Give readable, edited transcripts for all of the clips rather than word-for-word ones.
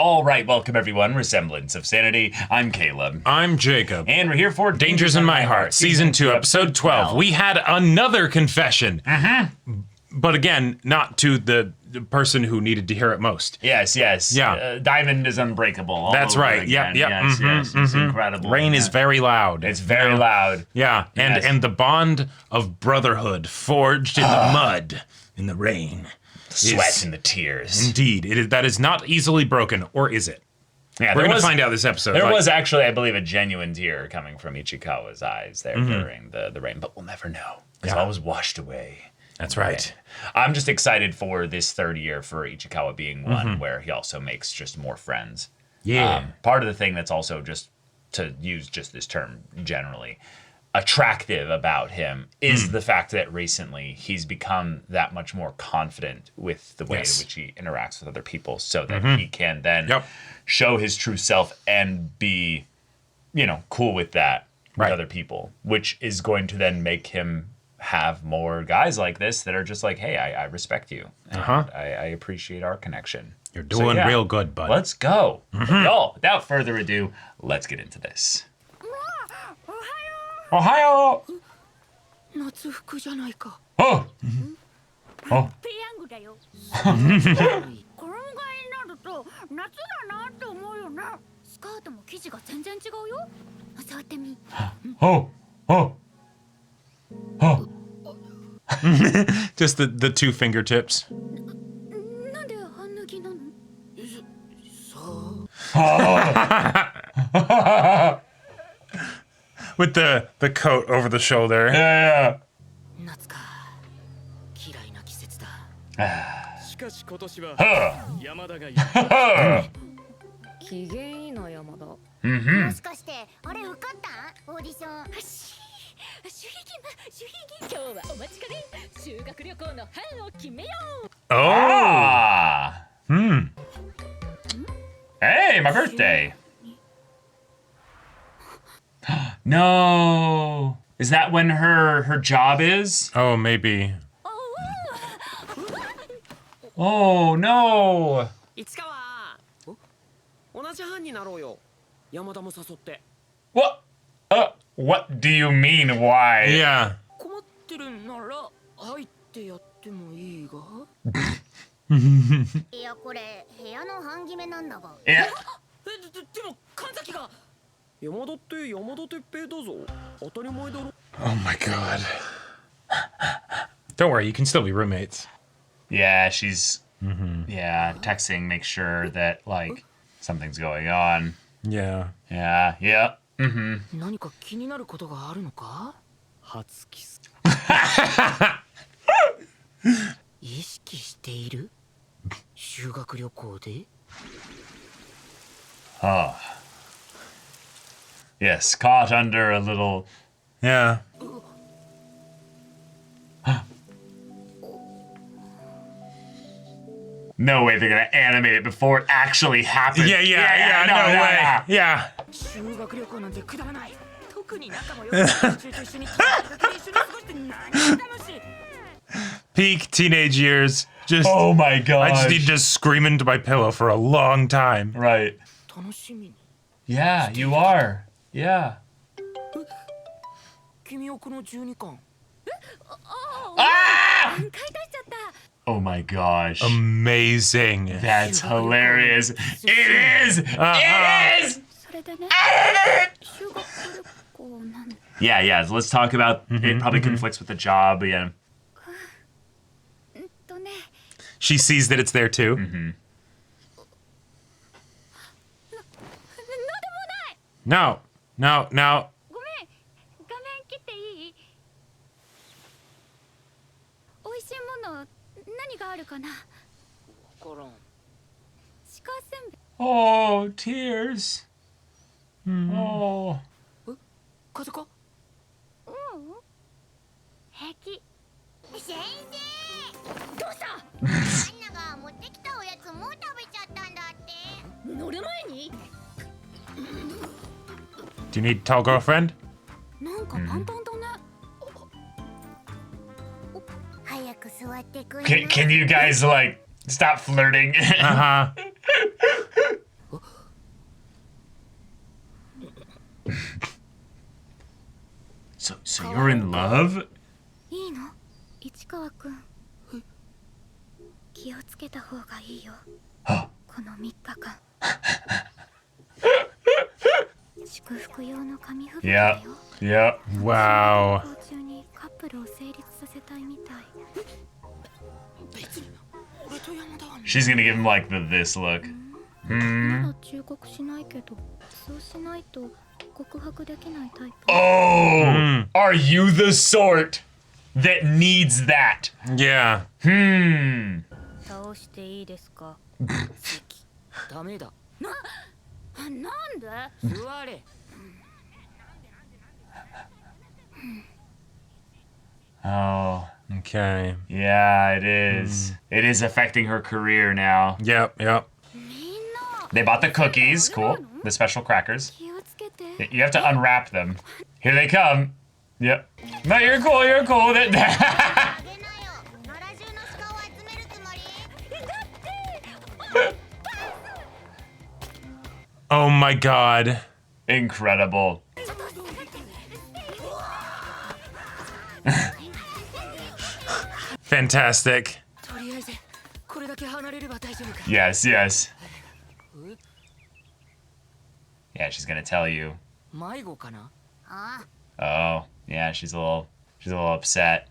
All right, welcome everyone. Semblance of Sanity. I'm Caleb. I'm Jacob. And we're here for Dangers in My Heart, Season 2, Episode 12. We had another confession. But again, not to the person who needed to hear it most. Yes. Yeah. Diamond is unbreakable. That's right. Again. Yep. Yes. It's incredible. Rain is very loud. It's very loud. Yeah. And the bond of brotherhood forged in the mud, in the rain. Sweat and the tears. Indeed. That is not easily broken, or is it? Yeah, we're going to find out this episode. There was actually, I believe, a genuine tear coming from Ichikawa's eyes there during the rain, but we'll never know. It's always washed away. That's right. I'm just excited for this third year for Ichikawa being one where he also makes just more friends. Yeah. Part of the thing that's also, just to use just this term generally, attractive about him is the fact that recently he's become that much more confident with the way in which he interacts with other people, so that he can then show his true self and be, cool with that with other people, which is going to then make him have more guys like this that are just like, hey, I respect you. And I appreciate our connection. You're doing real good, bud. Let's go. Y'all, without further ado, let's get into this. Ohio! 夏服じゃないか。Oh! Oh. ペヤングだよ。衣替えになると夏だなって思うよな。スカートも生地が全然違うよ。触ってみ。Oh! Oh! Oh! Just the two fingertips. なんで半脱ぎなの？さあ。With the coat over the shoulder. Yeah. 夏か。嫌いな季節だ。しかし今年は山田がいい。機嫌いいな山田。もしかしてあれ受かったオーディション。守秘義務。今日はお待ちかね。修学旅行の班を決めよう。Ah! Hey, my birthday! No! Is that when her job is? Oh, maybe. Oh, no! いつかは同じ班になろうよ。山田も誘って。 What? What do you mean, why? Yeah. 困ってるなら入ってやってもいいが。いやこれ部屋の半決めなんだが。Yeah. でも神崎が山田って山田哲平だぞ。当たり前だろ。 Oh my god. Don't worry, you can still be roommates. Yeah, she's texting, make sure that something's going on. Yeah. Yeah. 何か気になることがあるのか？初キス。意識している？修学旅行で？ Oh. Yes, caught under a little... Yeah. No way they're gonna animate it before it actually happens. Yeah, no way. Yeah. 修学旅行なんてくだらない。特に仲も良く中と一緒に一緒に過ごして何が楽しい。 Peak teenage years. Just Oh my god. I just need to scream into my pillow for a long time. Right. 楽しみに。 Yeah, you are. Yeah. 君をこの12巻。 Ah! 買い出しちゃった。 Oh my gosh. Amazing. That's hilarious. It is! It is! それでね。修学旅行なんだ。 Yeah. Let's talk about it. Probably conflicts with the job. Yeah. ね。 She sees that it's there too. なんでもない。 No. ごめん。画面切っていい？美味しいもの何があるかな？わからん。鹿せんべい。 Oh, tears. Oh. 風か？うん。平気。先生どうした？アンナが持ってきたおやつもう食べちゃったんだって。乗る前に？ Do you need tall girlfriend? なんかパンパンだね。早く座ってくれ。 Can you guys, stop flirting? So you're in love? いいの市川くん。気をつけた方がいいよ。この3日間。祝福用の紙吹雪だよ。Yep. Wow. 旅行中にカップルを成立させたいみたい。 She's gonna give him like this look. まだ忠告しないけど、そうしないと告白できないタイプ。 Oh, are you the sort that needs that? Yeah. 倒していいですか？ダメだ。なんで？座れ。 Oh, Okay. yeah, it is. It is affecting her career now. Yep. みんな They bought the cookies, cool. The special crackers. 気をつけて。 You have to unwrap them. Here they come. Yep. No, you're cool. You're cool with it. あげなよ。野良中の鹿を集めるつもり？ Oh my god. Incredible. Fantastic. とりあえずこれだけ離れれば大丈夫か。 Yes, yes. Yeah, she's gonna tell you. 迷子かな。あ Oh, yeah, she's a little upset.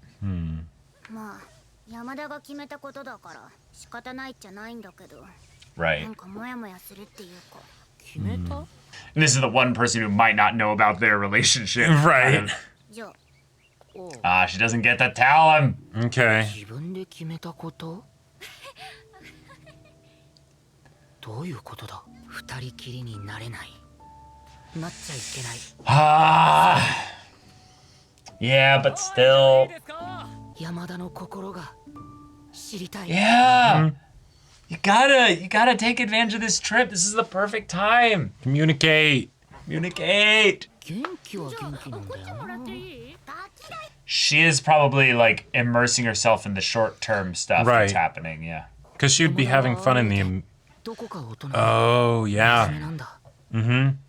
まあ山田が決めたことだから仕方ないっちゃないんだけど、な Right. んかモヤモヤするっていうか。決めた？ And this is the one person who might not know about their relationship. Right. じゃあ She doesn't get to tell him. Okay. 自分で決めたこと？どういうことだ？二人きりになれない。なっちゃいけない。 Yeah, but still. 山田の心が知りたい。 Yeah. You gotta take advantage of this trip. This is the perfect time. Communicate. Communicate. 元気は元気なんだよな。 She is probably like immersing herself in the short-term stuff Right. that's happening. Yeah. Because she'd be having fun in the. どこか大人 Oh, 娘 yeah. なんだ。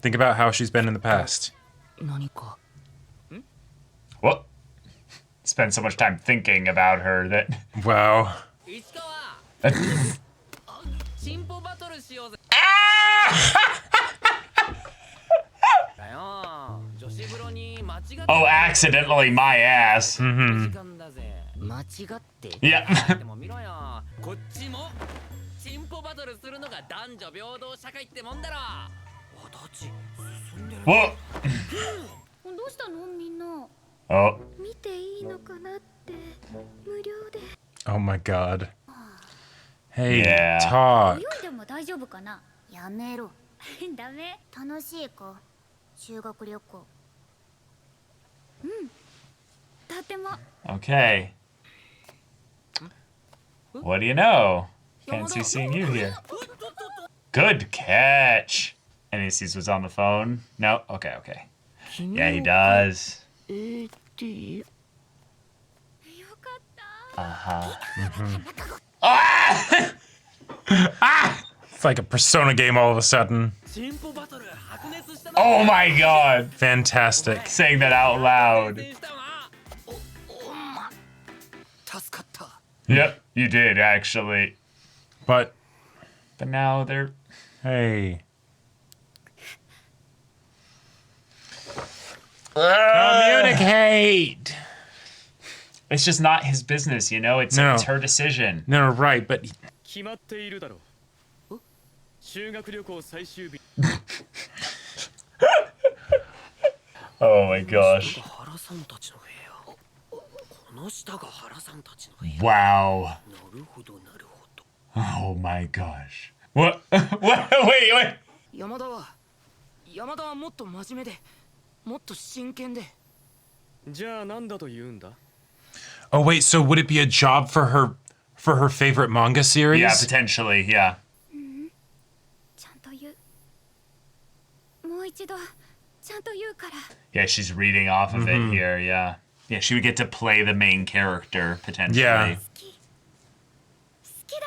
Think about how she's been in the past. 何か What? Spend so much time thinking about her that. Wow. 市川チンポバトルしようぜ。だよ女子風呂に間違って Oh, accidentally my ass. 時間だぜ。間違って Yeah. でも見ろよ。こっちもチンポバトルするのが男女平等社会ってもんだろ。私進んでる。 Whoa. どうしたのみんな？ Oh. 見ていいのかなって無料で。 Oh my god. Hey, Yeah. talk. 泳いでも大丈夫かな？やめろ。ダメ？楽しいか修学旅行。とても。 Okay. What do you know? Fancy seeing you here. Good catch. And he sees what's on the phone. No. Okay. Okay. Yeah, he does. AD よかった。 It's like a Persona game all of a sudden. チンポバトル白熱したな。 Oh my god. Fantastic. Saying that out loud. したわ。助かった。 Yep, you did actually. But But now they're. hey. Communicate. It's just not his business, you know? It's, No. it's her decision. No, right, but 決まっているだろう。修学旅行最終日。 Oh my gosh. 原さんたちの部屋。この下が原さんたちの部屋。 Wow. なるほどなるほど。 Oh my gosh. What? What? Wait. 山田はもっと真面目で、もっと真剣で。じゃあ何だと言うんだ？ oh wait, so would it be a job for her favorite manga series? Yeah, potentially, yeah. ちゃんと言う。もう一度ちゃんと言うから。 Yeah, she's reading off of it here, yeah. Yeah, she would get to play the main character, potentially. Yeah. 好きだよ。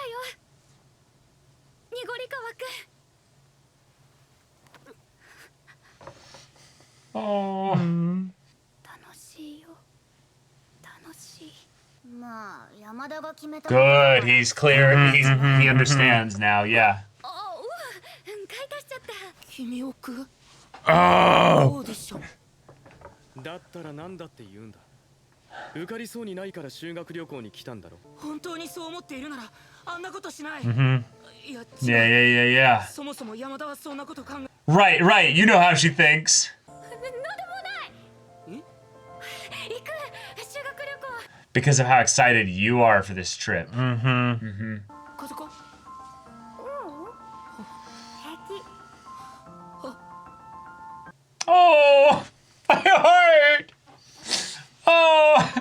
濁川くん。 Oh. 楽し田が決めたことだから Good. He's clear. He understands now. Yeah. あ買い足しちゃった君を食う Oh. オーディションだったらなんだって言うんだ。受かりそうにないから修学旅行に来たんだろ。本当にそう思っているならあんなことしない、いや Yeah, yeah. そもそも山田はそんなこと考え Right, right. You know how she thinks. なんでもない行く修学旅行 Because of how excited you are for this trip. 家族 Oh, my heart. Oh.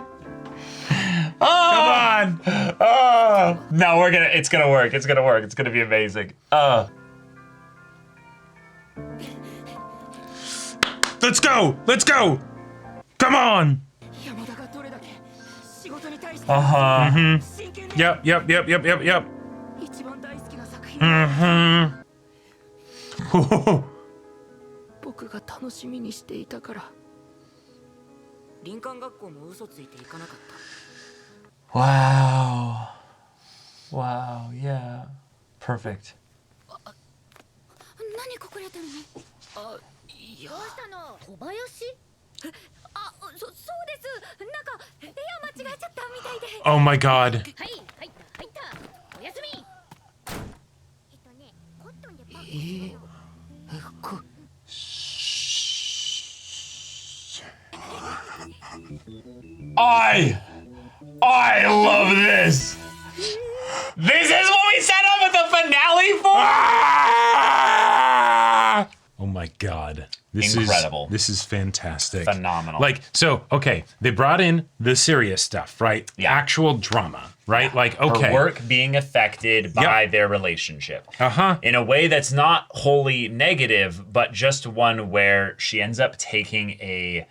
Oh. Come on. Oh. No, it's gonna work. It's gonna work. It's gonna be amazing. Let's go. Let's go. Come on. 山田がどれだけ仕事に対して Uh-huh. 真剣で Yep. 一番大好きな作品、 Oh. 僕が楽しみにしていたから林間学校も嘘ついていかなかった Wow. Wow, yeah. Perfect. 何隠れてるのあいやどうしたの小林そうですなんか部屋間違えちゃったみたいで Oh my god. はい入ったおやすみコットンでパックしてよこ I love this. This is what we set up with the finale for. Oh my god. This Incredible. This is fantastic. Phenomenal. Like, so, okay, they brought in the serious stuff, right? Yeah. Actual drama, right? Like, okay. Her work being affected by their relationship. In a way that's not wholly negative, but just one where she ends up taking a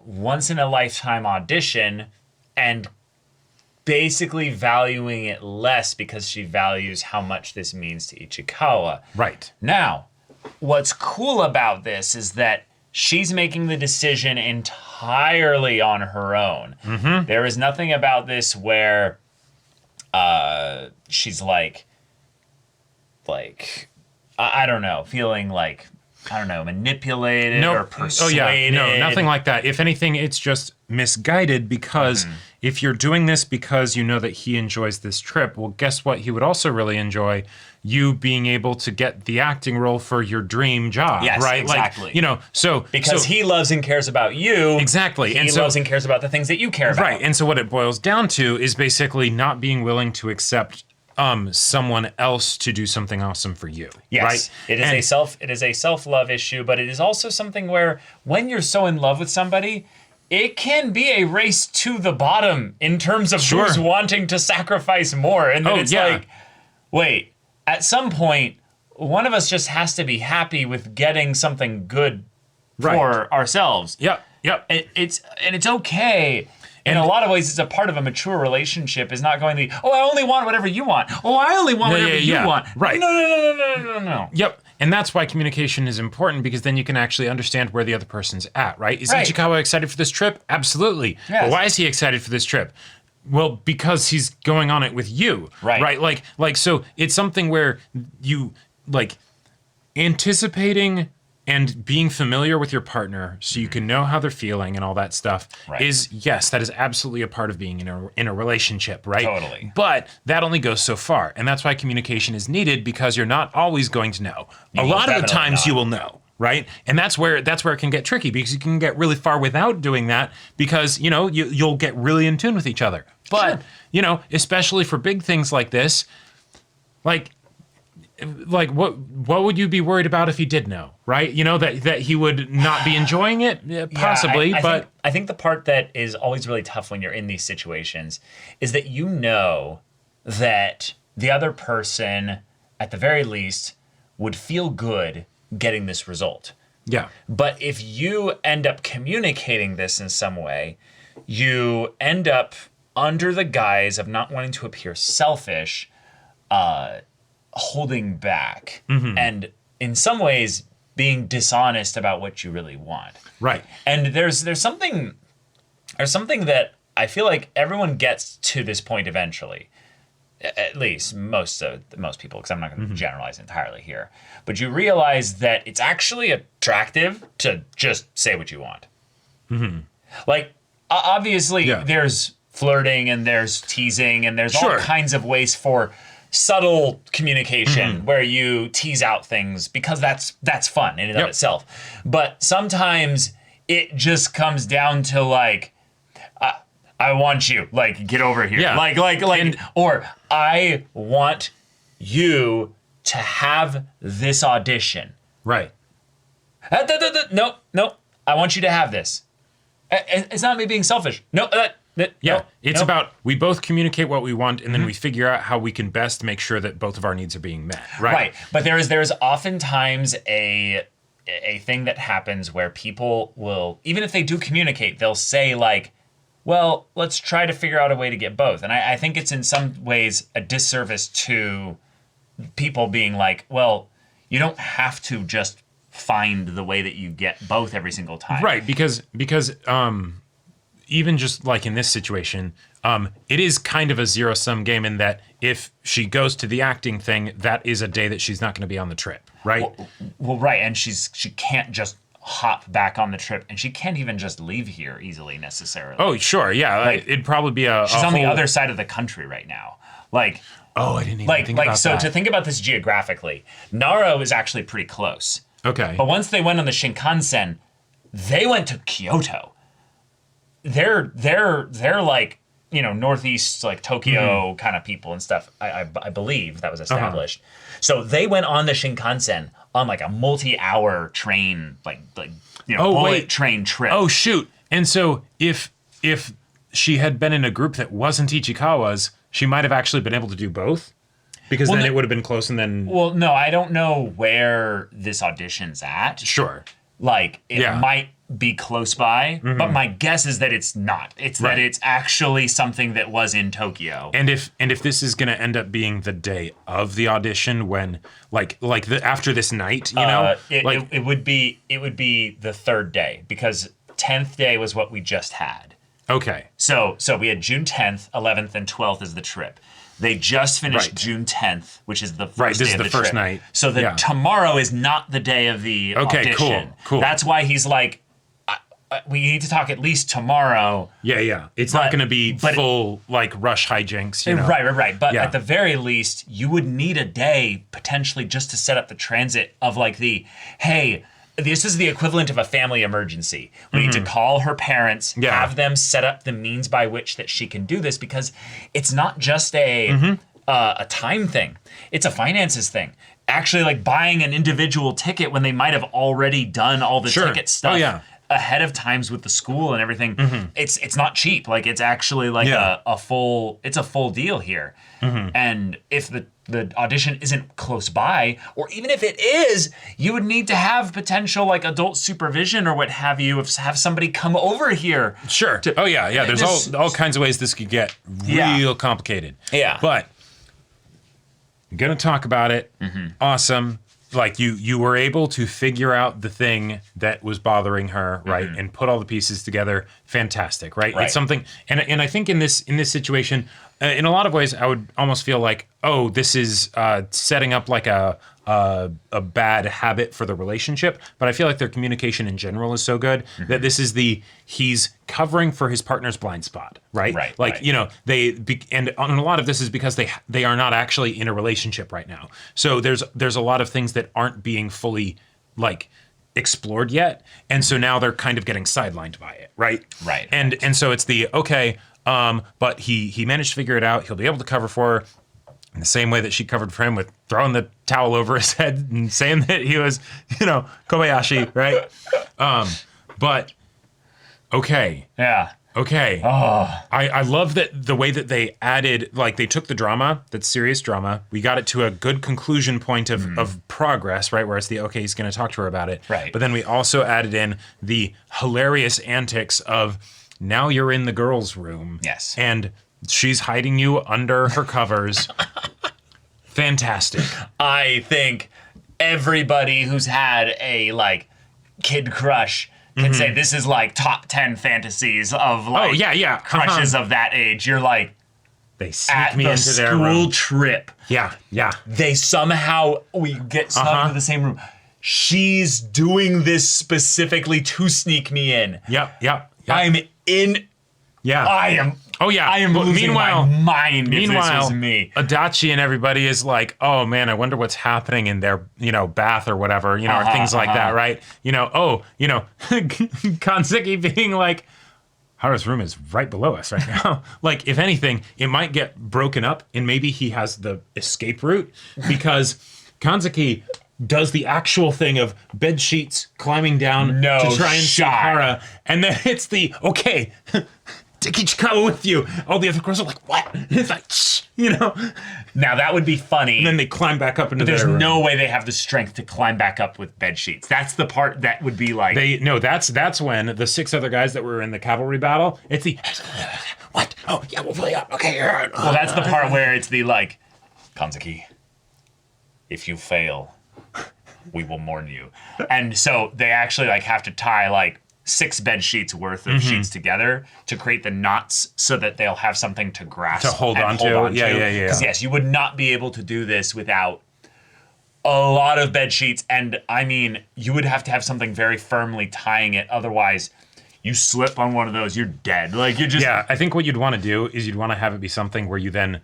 once-in-a-lifetime audition and basically valuing it less because she values how much this means to Ichikawa. Right. Now, what's cool about this is that she's making the decision entirely on her own. There is nothing about this where she's like I don't know, feeling like, I don't know, manipulated or persuaded. Oh yeah, no, nothing like that. If anything, it's just misguided because if you're doing this because you know that he enjoys this trip, well, guess what? He would also really enjoy you being able to get the acting role for your dream job, Yes, right? exactly. Like, you know, Because he loves and cares about you. Exactly. He And so- loves and cares about the things that you care about. right. And so what it boils down to is basically not being willing to accept someone else to do something awesome for you. Yes, Right? it is a self-love issue, but it is also something where when you're so in love with somebody, it can be a race to the bottom in terms of Sure. who's wanting to sacrifice more. And then it's like, wait, at some point, one of us just has to be happy with getting something good for ourselves. Yep. It's okay. In a lot of ways, it's a part of a mature relationship. Is not going to be, oh, I only want whatever you want. Oh, I only want whatever you want. Right. No. Yep. And that's why communication is important, because then you can actually understand where the other person's at, right? Is Right. Ichikawa excited for this trip? Absolutely. Yes. But why is he excited for this trip? Well, because he's going on it with you. Right. Like so it's something where you like anticipating and being familiar with your partner so you can know how they're feeling and all that stuff is, yes, that is absolutely a part of being in a relationship, right? Totally. But that only goes so far. And that's why communication is needed, because you're not always going to know. A lot of the definitely times not. you will know, right? And that's where it can get tricky, because you can get really far without doing that, because, you know, you'll get really in tune with each other. But, you know, especially for big things like this, like what would you be worried about if he did know, right? You know, that he would not be enjoying it? Yeah, possibly, Yeah, I think the part that is always really tough when you're in these situations is that you know that the other person, at the very least, would feel good getting this result. Yeah. But if you end up communicating this in some way, you end up under the guise of not wanting to appear selfish, holding back, and in some ways being dishonest about what you really want. Right. And there's something that I feel like everyone gets to this point eventually. At least most people, because I'm not going to generalize entirely here. But you realize that it's actually attractive to just say what you want. Like, obviously, there's flirting and there's teasing and there's all kinds of ways for subtle communication where you tease out things because that's fun in and of itself. But sometimes it just comes down to like, I want you, like, get over here. Yeah. Or I want you to have this audition. Right. No, I want you to have this. It's not me being selfish. No, it's about we both communicate what we want, and then we figure out how we can best make sure that both of our needs are being met. Right. But there's oftentimes a thing that happens where people will, even if they do communicate, they'll say like, well, let's try to figure out a way to get both. And I think it's in some ways a disservice to people being like, well, you don't have to just find the way that you get both every single time. Right, because even just like in this situation, it is kind of a zero-sum game in that if she goes to the acting thing, that is a day that she's not going to be on the trip, right? Well, right, and she can't just hop back on the trip, and she can't even just leave here easily necessarily. Oh, sure, yeah. Like, it'd probably be she's on the other side of the country right now. Like, oh, I didn't even think about so that. to think about this geographically, Naro is actually pretty close. Okay. But once they went on the Shinkansen, they went to Kyoto. They're like, you know, northeast, like Tokyo kind of people and stuff. I believe that was established. So they went on the Shinkansen on like a multi-hour train, like bullet train trip. Oh shoot! And so if she had been in a group that wasn't Ichikawa's, she might have actually been able to do both, because then it would have been close. And then no, I don't know where this audition's at. Sure. Like it might be close by, but my guess is that it's not. It's that it's actually something that was in Tokyo. And if this is going to end up being the day of the audition, when after this night, you know, it would be the third day, because 10th day was what we just had. Okay. So we had June 10th, 11th, and 12th as the trip. They just finished June 10th, which is the first day this of is the first trip. night. So tomorrow is not the day of the audition. Cool. That's why he's like, we need to talk at least tomorrow. Yeah. It's not going to be full like rush hijinks. You know? Right. But at the very least, you would need a day potentially just to set up the transit of like hey, this is the equivalent of a family emergency. We need to call her parents, have them set up the means by which that she can do this, because it's not just a time thing. It's a finances thing. Actually, like buying an individual ticket when they might have already done all the ticket stuff ahead of times with the school and everything. It's not cheap. Like it's actually like a full deal here. And if the audition isn't close by, or even if it is, you would need to have potential like adult supervision or what have you, have somebody come over here. Sure. There's all kinds of ways this could get real complicated. Yeah. But I'm gonna talk about it. Awesome. Like you were able to figure out the thing that was bothering her, right, and put all the pieces together. Fantastic, right? It's something, and I think in this situation, in a lot of ways, I would almost feel like, oh, this is setting up like a bad habit for the relationship. But I feel like their communication in general is so good that this is he's covering for his partner's blind spot, right? You know, and a lot of this is because they are not actually in a relationship right now. So there's a lot of things that aren't being fully like explored yet, and so now they're kind of getting sidelined by it, right? And so it's but he managed to figure it out. He'll be able to cover for her in the same way that she covered for him, with throwing the towel over his head and saying that he was, you know, Kobayashi, right? But okay. Yeah. Okay. Oh. I love that the way that they added, like they took the drama, that serious drama, we got it to a good conclusion point of progress, right? Where it's he's going to talk to her about it. Right. But then we also added in the hilarious antics of, now you're in the girls' room. Yes. And she's hiding you under her covers. Fantastic. I think everybody who's had a like kid crush can say this is like top 10 fantasies of like Oh, yeah. crushes of that age. You're like, They sneak at me the into their school room. trip, Yeah. they somehow, we get snuck into the same room. She's doing this specifically to sneak me in. Yep. I'm in. Yeah. I am. Oh yeah. I am But losing my mind if this was me. Adachi and everybody is like, oh man, I wonder what's happening in their, bath or whatever, or things like that, right? Kanzeki being like, Haru's room is right below us right now. Like, if anything, it might get broken up and maybe he has the escape route because Kanzeki does the actual thing of bed sheets climbing down to try and see Hara. And then it's the, okay, take Ichikawa with you. All the other girls are like, what? It's like, shh, Now that would be funny. And then they climb back up into There's their room. no way they have the strength to climb back up with bed sheets. That's the part that would be like. That's when the 6 other guys that were in the cavalry battle, it's the, what? Oh, yeah, we'll play up. Okay. Well, that's the part where it's the like, Kanzeki, if you fail, we will mourn you. And so they actually like have to tie like 6 bed sheets worth of sheets together to create the knots so that they'll have something to grasp. To hold on to. Yeah. Because yes, you would not be able to do this without a lot of bed sheets. And I mean, you would have to have something very firmly tying it. Otherwise, you slip on one of those, you're dead. Like you're just. Yeah, I think what you'd want to do is you'd want to have it be something where you then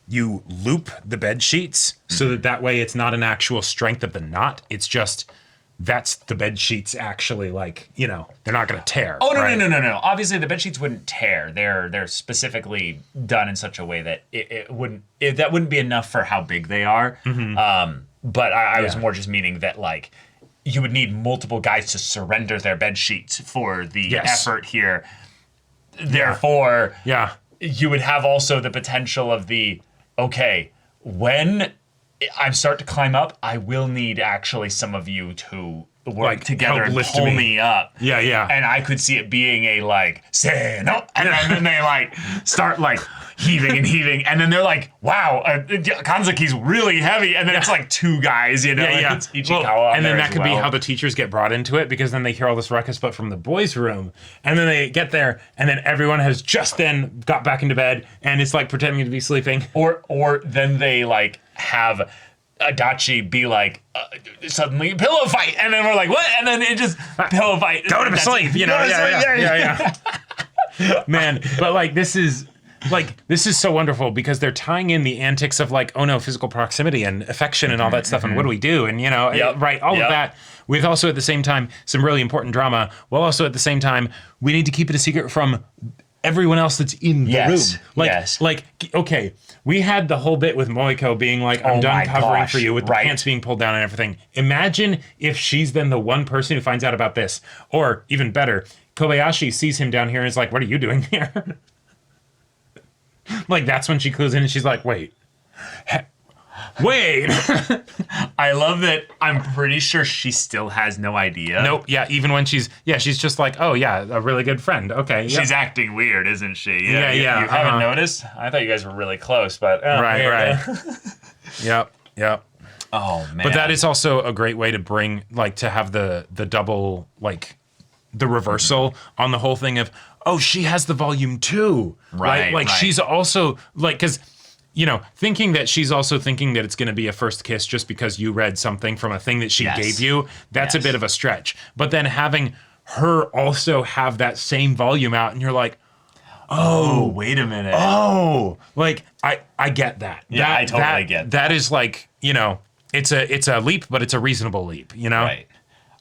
you loop the bed sheets so that way it's not an actual strength of the knot. It's just that's the bed sheets actually like, they're not going to tear. Oh, no, right? no. Obviously, the bed sheets wouldn't tear. They're specifically done in such a way that it wouldn't be enough for how big they are. But I was more just meaning that like you would need multiple guys to surrender their bed sheets for the effort here. Therefore, you would have also the potential of the, okay, when I start to climb up, I will need actually some of you to work together and pull me up. Yeah. And I could see it being a like, say no. And then they like start like heaving and heaving. And then they're like, wow, Kanzeki's really heavy. And then it's like 2 guys, Yeah. It's Ichikawa. And then that could be how the teachers get brought into it because then they hear all this ruckus, but from the boys' room. And then they get there and then everyone has just then got back into bed and it's like pretending to be sleeping. Or then they like have Adachi be like, suddenly pillow fight. And then we're like, what? And then it just pillow fight. Go to sleep, Yeah. Man, but like this is so wonderful because they're tying in the antics of like, oh no, physical proximity and affection and all that stuff. And what do we do? And, of that with also at the same time, some really important drama. While also at the same time, we need to keep it a secret from everyone else that's in the room. Okay, we had the whole bit with Moiko being like, I'm done covering for you with the pants being pulled down and everything. Imagine if she's then the one person who finds out about this. Or even better, Kobayashi sees him down here and is like, what are you doing here? Like, that's when she clues in and she's like, wait. I love that I'm pretty sure she still has no idea. Nope, yeah, even when she's just like, oh yeah, a really good friend. Okay. She's acting weird, isn't she? Yeah. You haven't noticed? I thought you guys were really close, but... Right. Yep. Oh, man. But that is also a great way to bring, like, to have the double, like, the reversal on the whole thing of, oh, she has the volume too. Right. Like, she's also, like, because... thinking that she's also thinking that it's going to be a first kiss just because you read something from a thing that she gave you, that's a bit of a stretch. But then having her also have that same volume out and you're like, oh, wait a minute. Oh, like, I get that. Yeah, I totally get that. That is like, it's a leap, but it's a reasonable leap, Right.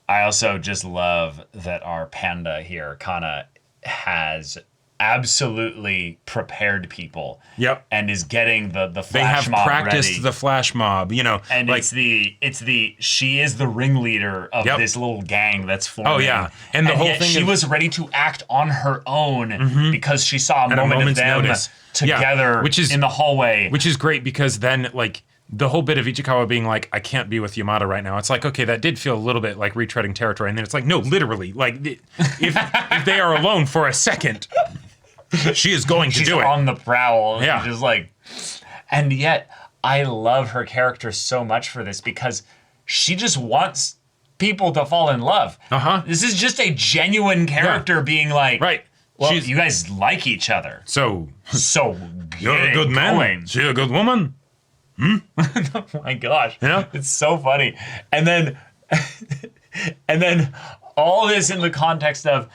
I also just love that our panda here, Kana, has absolutely prepared people. Yep. And is getting the flash mob They have practiced ready. the flash mob, And like, she is the ringleader of this little gang that's forming. Oh yeah. And the whole thing she was ready to act on her own because she saw a moment of them together in the hallway. Which is great because then like the whole bit of Ichikawa being like, I can't be with Yamada right now. It's like, okay, that did feel a little bit like retreading territory. And then it's like, no, literally, like if they are alone for a second, she is going to do it. She's on the prowl. Yeah. Just like, and yet I love her character so much for this because she just wants people to fall in love. This is just a genuine character being like, Right. well, She's- you guys like each other. So, So you're a good man. going. She a good woman. Oh my gosh. You know? It's so funny. And then and then all this in the context of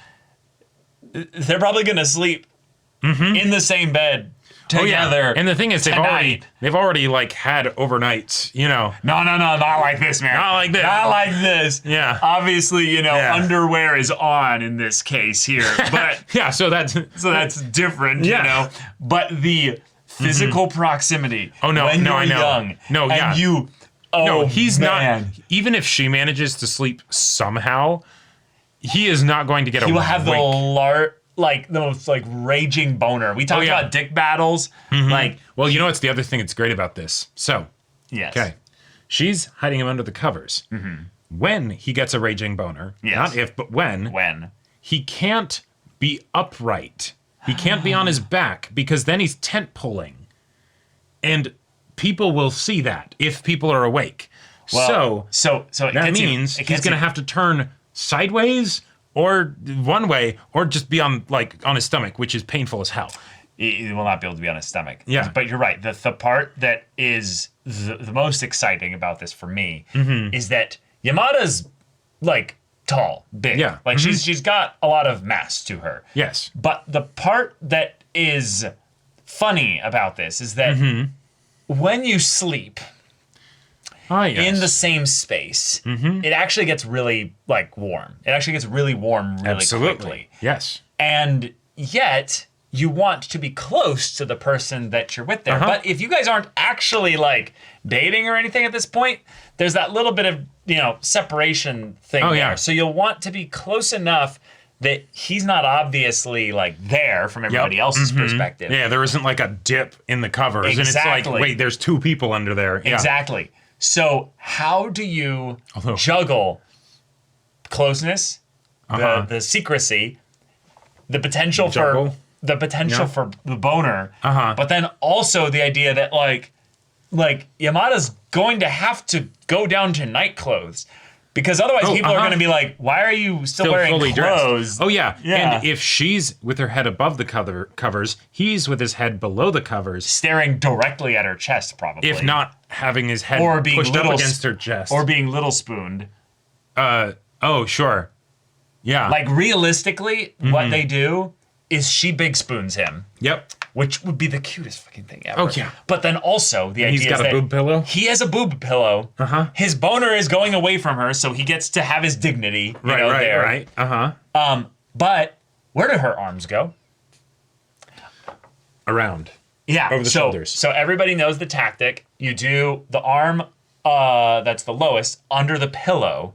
they're probably gonna sleep in the same bed together. And the thing is, tonight. they've already like had overnights, you know. No, not like this, man. Not like this. Not like this. Yeah. Obviously, Yeah. underwear is on in this case here, but Yeah, so that's so that's different, Yeah. But the physical proximity. Oh, no, when no, you're I know. young, No, and yeah. you. Oh, no, he's man. not. Even if she manages to sleep somehow, he is not going to get He a will have the wink. the most raging boner. We talked yeah. about dick battles. Like, Well, you know what's the other thing that's great about this? So, yes. okay, she's hiding him under the covers. When he gets a raging boner, Yes. not if, but when, he can't be upright. He can't be on his back because then he's tent pulling. And people will see that if people are awake. Well, so it that gets means it he's gets going to have to turn sideways or one way or just be on his stomach, which is painful as hell. He will not be able to be on his stomach. Yeah. But you're right. The part that is the most exciting about this for me is that Yamada's tall, big. Yeah. Like she's got a lot of mass to her. Yes. But the part that is funny about this is that when you sleep Ah, yes. in the same space, it actually gets really warm. It actually gets really warm really Absolutely. quickly. Yes. And yet you want to be close to the person that you're with there. But if you guys aren't actually dating or anything at this point, there's that little bit of, separation thing there. yeah. So you'll want to be close enough that he's not obviously there from everybody else's perspective. Yeah, there isn't a dip in the covers. And it's Exactly. wait, there's two people under there. Yeah. Exactly. So how do you Although- juggle closeness, the secrecy, the potential Juggle. for the potential Yeah. for the boner, but then also the idea that Yamada's going to have to go down to night clothes because otherwise people are going to be like, why are you still wearing fully clothes? dressed. Oh yeah. Yeah. And if she's with her head above the covers, he's with his head below the covers. Staring directly at her chest, probably. If not having his head or being pushed little up against her chest. or being little spooned. Oh, sure. Yeah. Realistically, what they do is she big spoons him. Yep. Which would be the cutest fucking thing ever. Oh, yeah. But then also the idea he's got is a boob pillow? He has a boob pillow. His boner is going away from her, so he gets to have his dignity. Right. But where do her arms go? Around. Yeah. Over the shoulders. So everybody knows the tactic. You do the arm that's the lowest under the pillow.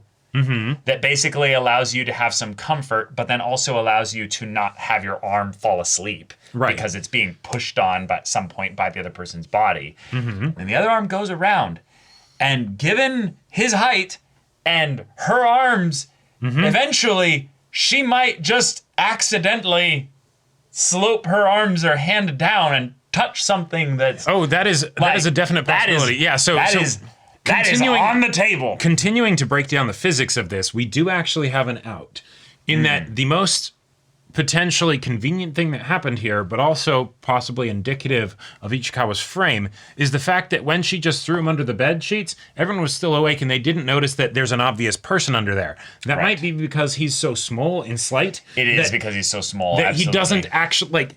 That basically allows you to have some comfort, but then also allows you to not have your arm fall asleep. Right. Because it's being pushed on at some point by the other person's body. And the other arm goes around. And given his height and her arms, eventually she might just accidentally slope her arms or hand down and touch something that's Oh, that is a definite possibility. that is on the table. Continuing to break down the physics of this, we do actually have an out. In that the most potentially convenient thing that happened here, but also possibly indicative of Ichikawa's frame, is the fact that when she just threw him under the bed sheets, everyone was still awake and they didn't notice that there's an obvious person under there. That might be because he's so small and slight. It is because he's so small. That absolutely. he doesn't actually,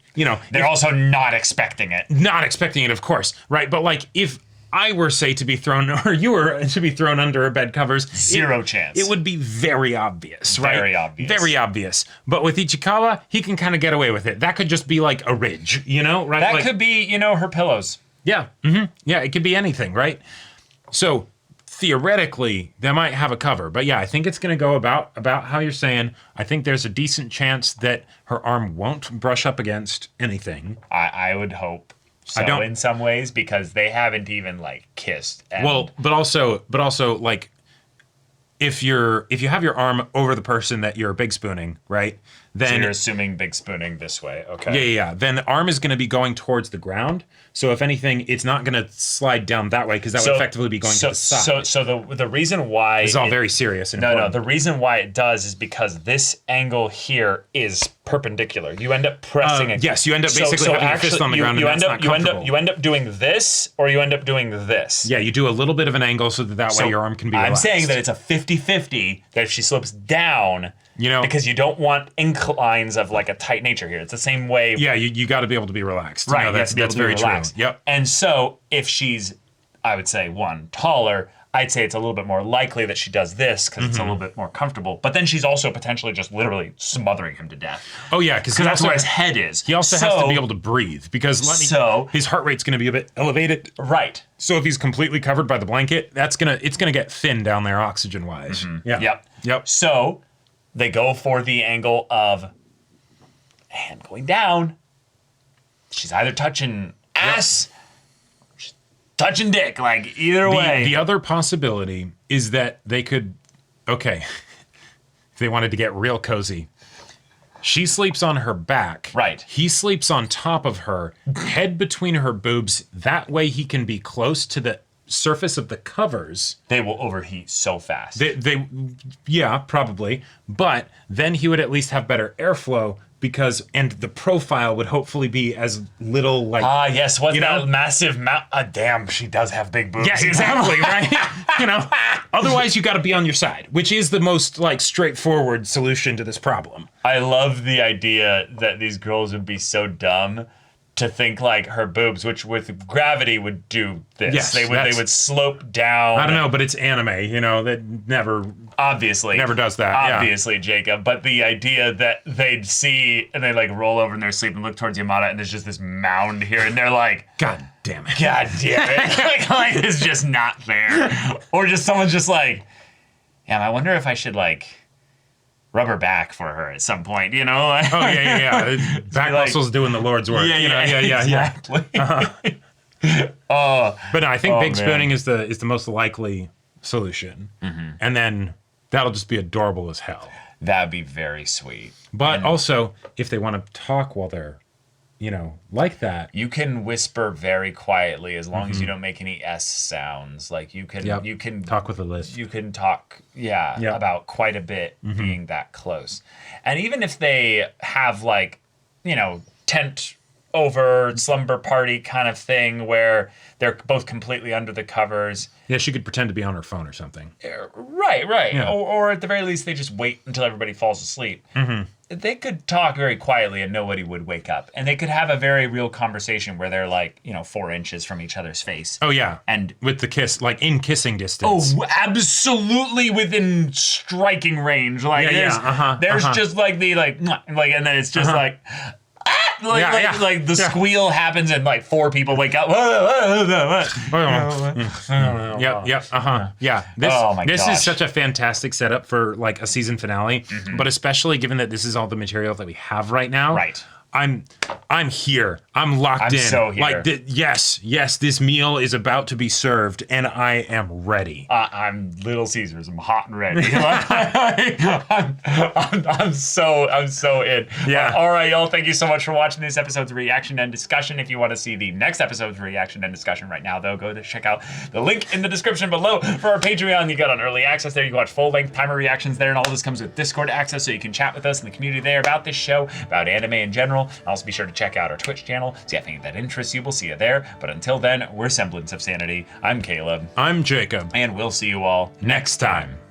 They're also not expecting it. not expecting it, of course, right? But if I were, say, to be thrown, or you were to be thrown under her bed covers, Zero chance. It would be very obvious, right? Very obvious. Very obvious. But with Ichikawa, he can kind of get away with it. That could just be like a ridge, right? That could be, her pillows. Yeah. Yeah, it could be anything, right? So theoretically, they might have a cover. But yeah, I think it's going to go about how you're saying. I think there's a decent chance that her arm won't brush up against anything. I would hope so in some ways because they haven't even kissed. And Well, but also if you have your arm over the person that you're big spooning, right? then So you're assuming big spooning this way. Okay. yeah. Then the arm is going to be going towards the ground. So if anything, it's not going to slide down that way because that would effectively be going to the side. So the reason why It's all very serious. And no, important. the reason why it does is because this angle here is perpendicular. You end up pressing it. Yes, you end up basically having your fist on the ground, and that's not comfortable. You end up doing this, or you end up doing this. Yeah, you do a little bit of an angle so that way your arm can be relaxed. I'm saying that it's a 50-50, that if she slopes down, because you don't want inclines of like a tight nature here. It's the same way. Yeah, you got to be able to be relaxed. Right, that's very true. Yep. And so if she's, I would say, one, taller, I'd say it's a little bit more likely that she does this because it's a little bit more comfortable. But then she's also potentially just literally smothering him to death. Oh, yeah, because that's where his head is. He also has to be able to breathe because his heart rate's going to be a bit elevated. Right. So if he's completely covered by the blanket, it's gonna get thin down there oxygen-wise. Yeah. Yep. So they go for the angle of hand going down. She's either touching ass, she's touching dick, like either way. The other possibility is that they could, if they wanted to get real cozy, she sleeps on her back. Right. He sleeps on top of her, head between her boobs. That way he can be close to the surface of the covers. They will overheat so fast. Yeah, probably. But then he would at least have better airflow and the profile would hopefully be as little like. Yes. What's that massive mount? Damn, she does have big boobs. Yeah, exactly, right? Otherwise you got to be on your side, which is the most like straightforward solution to this problem. I love the idea that these girls would be so dumb to think like her boobs, which with gravity would do this. Yes, they would slope down. I don't know, but it's anime, that never does that. Obviously, yeah. Jacob. But the idea that they'd see and they like roll over in their sleep and look towards Yamada and there's just this mound here and they're like, God damn it. God damn it. like it's just not fair. Or just someone's just like, yeah, I wonder if I should like rub her back for her at some point, Oh, yeah. Back muscles doing the Lord's work. Yeah. Exactly. But no, I think big spooning is the most likely solution. And then that'll just be adorable as hell. That'd be very sweet. But also, if they want to talk while they're, like that. You can whisper very quietly as long as you don't make any S sounds. Like you can talk with a lisp. You can talk, about quite a bit being that close. And even if they have like, tent over slumber party kind of thing where they're both completely under the covers. Yeah, she could pretend to be on her phone or something. Right. Yeah. Or at the very least, they just wait until everybody falls asleep. They could talk very quietly and nobody would wake up. And they could have a very real conversation where they're like, 4 inches from each other's face. Oh, yeah. And with the kiss, like in kissing distance. Oh, absolutely within striking range. Like, there's just like the, like, and then it's just like... Like the squeal happens and like 4 people wake up. Yeah. This is such a fantastic setup for like a season finale, but especially given that this is all the material that we have right now. Right. I'm here. I'm locked in. So here. Like yes, this meal is about to be served, and I am ready. I'm Little Caesars. I'm hot and ready. I'm so in. Yeah. All right, y'all. Thank you so much for watching this episode's reaction and discussion. If you want to see the next episode's reaction and discussion right now, though, go to check out the link in the description below for our Patreon. You got on early access there. You can watch full-length timer reactions there, and all this comes with Discord access, so you can chat with us in the community there about this show, about anime in general. Also, be sure to check out our Twitch channel. See anything that interests you. We'll see you there. But until then, we're Semblance of Sanity. I'm Caleb. I'm Jacob. And we'll see you all next time.